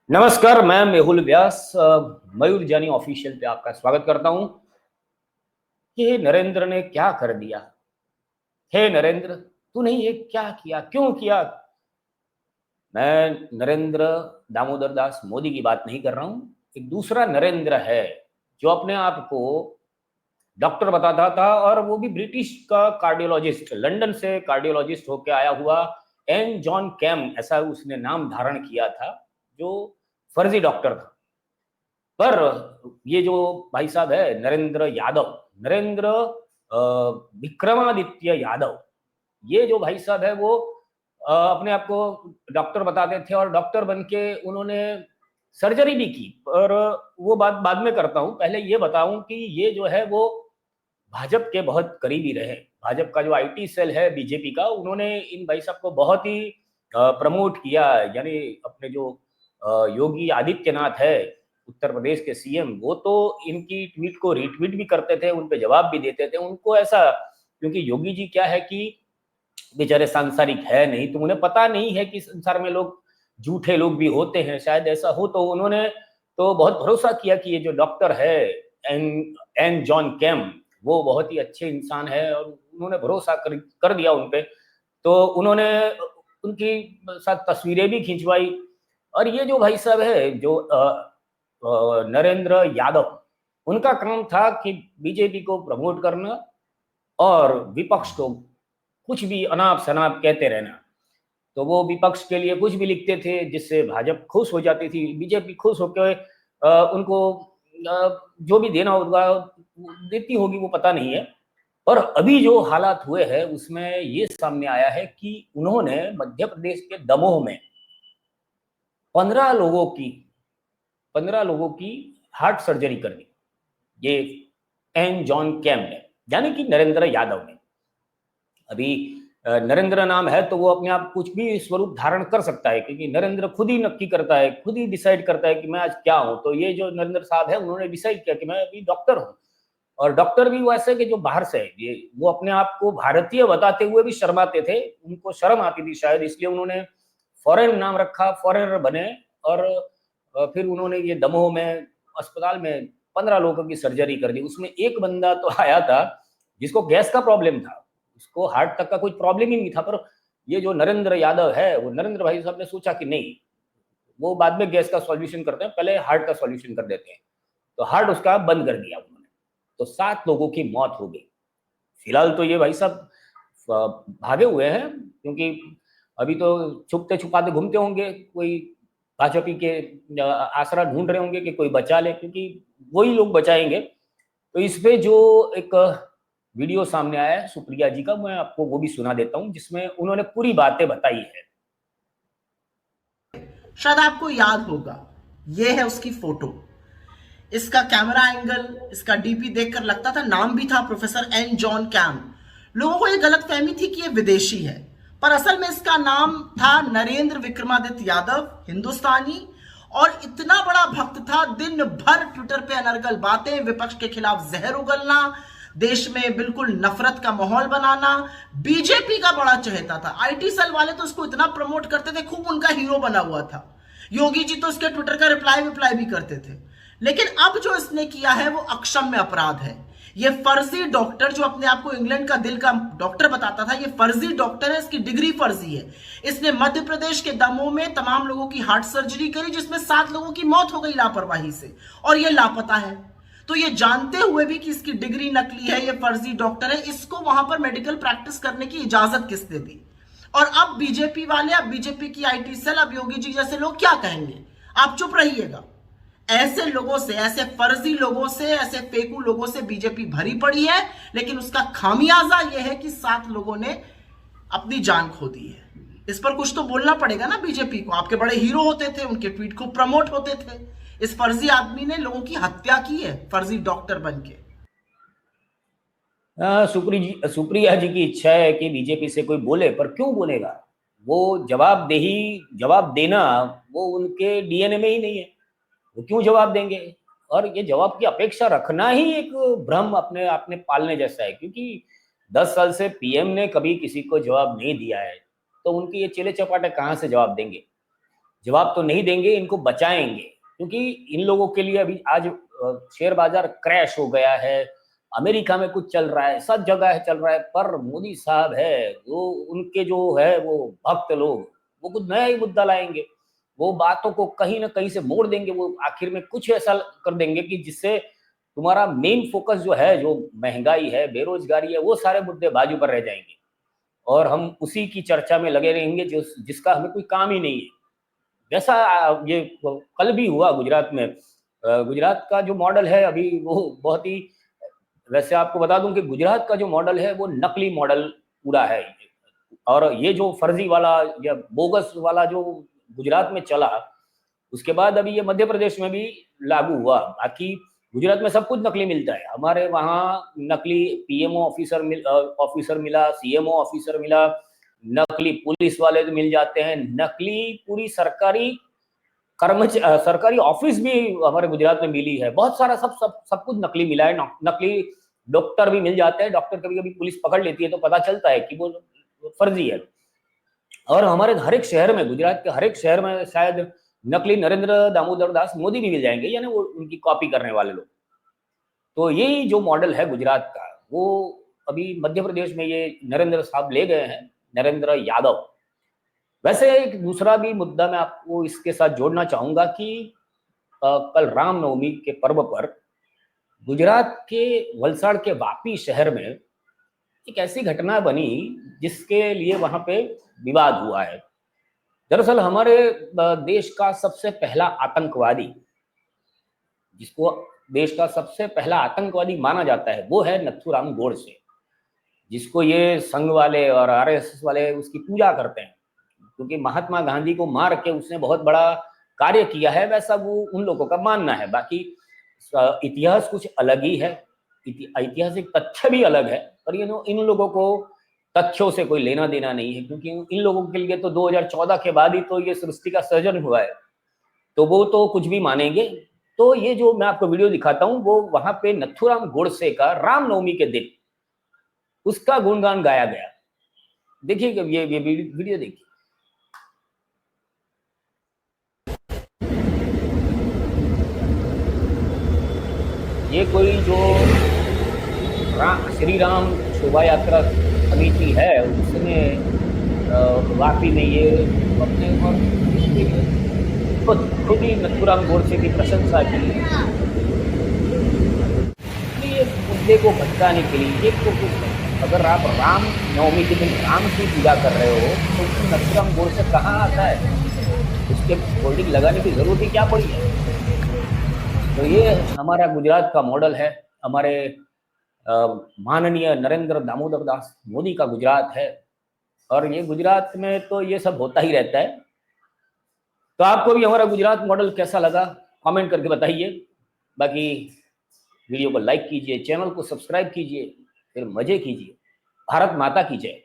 नमस्कार, मैं मेहुल व्यास मयूर जानी ऑफिशियल पे आपका स्वागत करता हूं कि नरेंद्र ने क्या कर दिया। हे नरेंद्र, तूने ये क्या किया, क्यों किया? मैं नरेंद्र दामोदर दास मोदी की बात नहीं कर रहा हूं। एक दूसरा नरेंद्र है जो अपने आप को डॉक्टर बताता था, और वो भी ब्रिटिश का कार्डियोलॉजिस्ट, लंदन से कार्डियोलॉजिस्ट होकर आया हुआ एन जॉन कैम, ऐसा उसने नाम धारण किया था, जो फर्जी डॉक्टर था। पर ये जो भाई साहब है नरेंद्र यादव, नरेंद्र विक्रमादित्य यादव, ये जो भाई साहब है वो अपने आप को डॉक्टर बताते थे, और डॉक्टर बन के उन्होंने सर्जरी भी की। पर वो बात बाद में करता हूँ, पहले ये बताऊं कि ये जो है वो भाजपा के बहुत करीबी रहे। भाजपा का जो आईटी सेल है बीजेपी का, उन्होंने इन भाई साहब को बहुत ही प्रमोट किया। यानी अपने जो योगी आदित्यनाथ है, उत्तर प्रदेश के सीएम, वो तो इनकी ट्वीट को रीट्वीट भी करते थे, उन पे जवाब भी देते थे। उनको ऐसा, क्योंकि योगी जी क्या है कि बेचारे सांसारिक है नहीं, तो उन्हें पता नहीं है कि संसार में लोग झूठे लोग भी होते हैं, शायद ऐसा हो। तो उन्होंने तो बहुत भरोसा किया कि ये जो डॉक्टर है एन एन जॉन कैम, वो बहुत ही अच्छे इंसान है, और उन्होंने भरोसा कर दिया उन पे। तो उन्होंने उनकी साथ तस्वीरें भी खिंचवाई। और ये जो भाई साहब है जो नरेंद्र यादव, उनका काम था कि बीजेपी को प्रमोट करना और विपक्ष को कुछ भी अनाप शनाप कहते रहना। तो वो विपक्ष के लिए कुछ भी लिखते थे जिससे भाजपा खुश हो जाती थी, बीजेपी खुश होकर उनको जो भी देना होगा देती होगी, वो पता नहीं है। और अभी जो हालात हुए हैं उसमें ये सामने आया है कि उन्होंने मध्य प्रदेश के दमोह में 15 लोगों की 15 लोगों की हार्ट सर्जरी कर दी। ये एन जॉन कैम ने, यानी कि नरेंद्र यादव ने। अभी नरेंद्र नाम है तो वो अपने आप कुछ भी स्वरूप धारण कर सकता है, क्योंकि नरेंद्र खुद ही नक्की करता है, खुद ही डिसाइड करता है कि मैं आज क्या हूं। तो ये जो नरेंद्र साहब है, उन्होंने डिसाइड किया कि मैं अभी डॉक्टर हूं। और डॉक्टर भी वैसे कि जो बाहर से है, ये वो अपने आप को भारतीय बताते हुए भी शर्माते थे, उनको शर्म आती थी शायद, इसलिए उन्होंने फॉरेन नाम रखा, फॉरेनर बने। और फिर उन्होंने ये दमोह में अस्पताल में 15 लोगों की सर्जरी कर दी। उसमें एक बंदा तो आया था जिसको गैस का प्रॉब्लम था, उसको हार्ट तक का कोई प्रॉब्लम ही नहीं था। पर ये जो नरेंद्र यादव है, वो नरेंद्र भाई साहब ने सोचा कि नहीं, वो बाद में गैस का सॉल्यूशन करते हैं, पहले हार्ट का सॉल्यूशन कर देते हैं। तो हार्ट उसका बंद कर दिया उन्होंने। तो 7 लोगों की मौत हो गई। फिलहाल तो ये भाई साहब भागे हुए हैं, क्योंकि अभी तो छुपते छुपाते घूमते होंगे, कोई भाजपा के आसरा ढूंढ रहे होंगे कि कोई बचा ले, क्योंकि वही लोग बचाएंगे। तो इस पे जो एक वीडियो सामने आया है सुप्रिया जी का, मैं आपको वो भी सुना देता हूं, जिसमें उन्होंने पूरी बातें बताई है। शायद आपको याद होगा, ये है उसकी फोटो। इसका कैमरा एंगल, इसका डीपी देखकर लगता था, नाम भी था प्रोफेसर एन जॉन कैम। लोगों को यह गलतफहमी थी कि यह विदेशी है, पर असल में इसका नाम था नरेंद्र विक्रमादित्य यादव, हिंदुस्तानी। और इतना बड़ा भक्त था, दिन भर ट्विटर पे अनर्गल बातें, विपक्ष के खिलाफ जहर उगलना, देश में बिल्कुल नफरत का माहौल बनाना। बीजेपी का बड़ा चहेता था। आईटी सेल वाले तो उसको इतना प्रमोट करते थे, खूब उनका हीरो बना हुआ था। योगी जी तो उसके ट्विटर का रिप्लाई भी करते थे। लेकिन अब जो इसने किया है वो अक्षम्य अपराध है। ये फर्जी डॉक्टर, जो अपने आप को इंग्लैंड का दिल का डॉक्टर बताता था, ये फर्जी डॉक्टर है, इसकी डिग्री फर्जी है। इसने मध्य प्रदेश के दमोह में तमाम लोगों की हार्ट सर्जरी करी, जिसमें 7 लोगों की मौत हो गई लापरवाही से, और ये लापता है। तो ये जानते हुए भी कि इसकी डिग्री नकली है, ये फर्जी डॉक्टर है, इसको वहां पर मेडिकल प्रैक्टिस करने की इजाजत किसने दी? और अब बीजेपी वाले, अब बीजेपी की आईटी सेल, अब योगी जी जैसे लोग क्या कहेंगे? आप चुप रहिएगा। ऐसे लोगों से, ऐसे फर्जी लोगों से, ऐसे फेकू लोगों से बीजेपी भरी पड़ी है। लेकिन उसका खामियाजा यह है कि 7 लोगों ने अपनी जान खो दी है। इस पर कुछ तो बोलना पड़ेगा ना बीजेपी को। आपके बड़े हीरो होते थे, उनके ट्वीट को प्रमोट होते थे। इस फर्जी आदमी ने लोगों की हत्या की है, फर्जी डॉक्टर बनके। सुप्रिया जी की इच्छा है कि बीजेपी से कोई बोले, पर क्यों बोलेगा? वो जवाब देना वो उनके डीएनए में ही नहीं है। वो क्यों जवाब देंगे? और ये जवाब की अपेक्षा रखना ही एक भ्रम अपने आपने पालने जैसा है, क्योंकि 10 साल से पीएम ने कभी किसी को जवाब नहीं दिया है, तो उनके ये चेले चपाटे कहाँ से जवाब देंगे? जवाब तो नहीं देंगे, इनको बचाएंगे, क्योंकि इन लोगों के लिए अभी आज शेयर बाजार क्रैश हो गया है, अमेरिका में कुछ चल रहा है, सब जगह चल रहा है, पर मोदी साहब है वो, उनके जो है वो भक्त लोग, वो कुछ नया ही मुद्दा लाएंगे, वो बातों को कहीं ना कहीं से मोड़ देंगे, वो आखिर में कुछ ऐसा कर देंगे कि जिससे तुम्हारा मेन फोकस जो है, जो महंगाई है, बेरोजगारी है, वो सारे मुद्दे बाजू पर रह जाएंगे और हम उसी की चर्चा में लगे रहेंगे जिसका हमें कोई काम ही नहीं है। जैसा ये कल भी हुआ गुजरात में। गुजरात का जो मॉडल है अभी वो बहुत ही, वैसे आपको बता दूं कि गुजरात का जो मॉडल है वो नकली मॉडल पूरा है, और ये जो फर्जी वाला या बोगस वाला जो गुजरात में चला, उसके बाद अभी ये मध्य प्रदेश में भी लागू हुआ। बाकी गुजरात में सब कुछ नकली मिलता है, हमारे वहाँ नकली पीएमओ ऑफिसर मिला, सीएमओ ऑफिसर मिला, नकली पुलिस वाले मिल जाते हैं, नकली पूरी सरकारी सरकारी ऑफिस भी हमारे गुजरात में मिली है, बहुत सारा सब कुछ नकली मिला है। नकली डॉक्टर भी मिल जाते हैं, डॉक्टर कभी कभी पुलिस पकड़ लेती है तो पता चलता है कि वो फर्जी है। और हमारे हर एक शहर में, गुजरात के हर एक शहर में शायद नकली नरेंद्र दामोदर दास मोदी भी मिल जाएंगे, यानी वो उनकी कॉपी करने वाले लोग। तो यही जो मॉडल है गुजरात का, वो अभी मध्य प्रदेश में ये नरेंद्र साहब ले गए हैं, नरेंद्र यादव। वैसे एक दूसरा भी मुद्दा मैं आपको इसके साथ जोड़ना चाहूंगा कि कल रामनवमी के पर्व पर गुजरात के वलसाड़ के वापी शहर में एक ऐसी घटना बनी जिसके लिए वहां पे विवाद हुआ है। दरअसल हमारे देश का सबसे पहला आतंकवादी, जिसको देश का सबसे पहला आतंकवादी माना जाता है, वो है नथुराम गोडसे, जिसको ये संघ वाले और आरएसएस वाले उसकी पूजा करते हैं, क्योंकि महात्मा गांधी को मार के उसने बहुत बड़ा कार्य किया है, वैसा वो उन लोगों का मानना है। बाकी इतिहास कुछ अलग ही है, ऐतिहासिक तथ्य भी अलग है, पर इन लोगों को तथ्यों से कोई लेना देना नहीं है, क्योंकि इन लोगों के लिए तो 2014 के बाद ही तो ये सृष्टि का सृजन हुआ है, तो वो तो कुछ भी मानेंगे। तो ये जो मैं आपको वीडियो दिखाता हूँ, वो वहां पे नथुराम गोडसे का रामनवमी के दिन उसका गुणगान गाया गया। देखिए ये वीडियो देखिए। ये कोई जो श्री राम शोभा यात्रा समिति है, उसने वापी में ये अपने खुद ही नथुराम गोडसे की प्रशंसा की। ये मुद्दे को भटकाने के लिए एक तो कुछ, अगर आप राम नवमी के दिन राम की पूजा कर रहे हो तो उसमें नथुराम गोडसे कहाँ आता है, उसके होल्डिंग लगाने की जरूरत ही क्या पड़ी है। तो ये हमारा गुजरात का मॉडल है, हमारे माननीय नरेंद्र दामोदर दास मोदी का गुजरात है, और ये गुजरात में तो ये सब होता ही रहता है। तो आपको भी हमारा गुजरात मॉडल कैसा लगा कमेंट करके बताइए। बाकी वीडियो को लाइक कीजिए, चैनल को सब्सक्राइब कीजिए, फिर मजे कीजिए। भारत माता की जय।